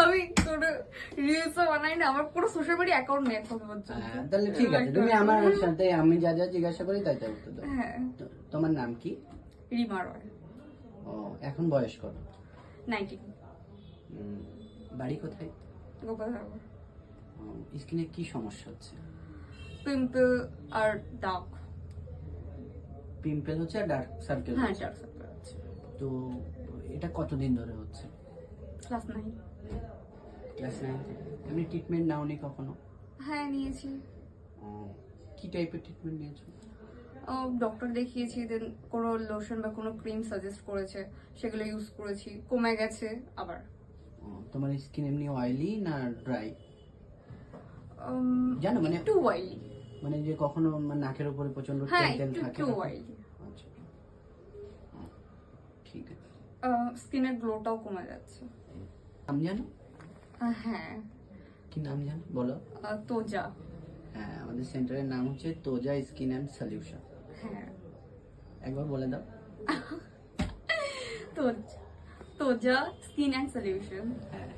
আমি কোনো রিলসও বানাই না, আমার কোনো সোশ্যাল মিডিয়া অ্যাকাউন্ট নেই এখন পর্যন্ত। তাহলে ঠিক আছে, তুমি আমার সাথে আমি যা যা জিজ্ঞাসা করি তাই তাই উত্তর দাও। হ্যাঁ। তোমার নাম কি? রিমা রয়। ও, এখন বয়স কত? 19। বাড়ি কোথায়? গোপালনগর। স্কিনে কি সমস্যা হচ্ছে? পিম্পল আর দাগ। পিম্পল হচ্ছে আর ডার্ক সার্কেল? হ্যাঁ, ডার্ক সার্কেল আছে। তো এটা কতদিন ধরে হচ্ছে? ক্লাস 9। ক্লাস 9 থেকে? এমনি ট্রিটমেন্ট নাওনি কখনো? হ্যাঁ, নিয়েছি। কি টাইপের ট্রিটমেন্ট নিয়েছো? ডক্টর দেখিয়েছি, দেন কোনো লোশন বা কোনো ক্রিম সাজেস্ট করেছে, সেগুলো ইউজ করেছি, কমে গেছে আবার। তোমার স্কিন এমনি অয়েলি না ড্রাই? জানো মানে একটু অয়েলি। মানে যে কখনো নাকের উপরে প্রচন্ড হ্যাঁ, তেল থাকে? একটু অয়েলি। আচ্ছা, ঠিক আছে। স্কিনের গ্লোটাও কমে যাচ্ছে। নাম জানো? হ্যাঁ। কি নাম জানো বলো? তোজা। হ্যাঁ, আমাদের সেন্টারের নাম হচ্ছে তোজা স্কিন অ্যান্ড সলিউশন। হ্যাঁ, একবার বলে দাও। তোজা স্কিন অ্যান্ড সলিউশন। হ্যাঁ।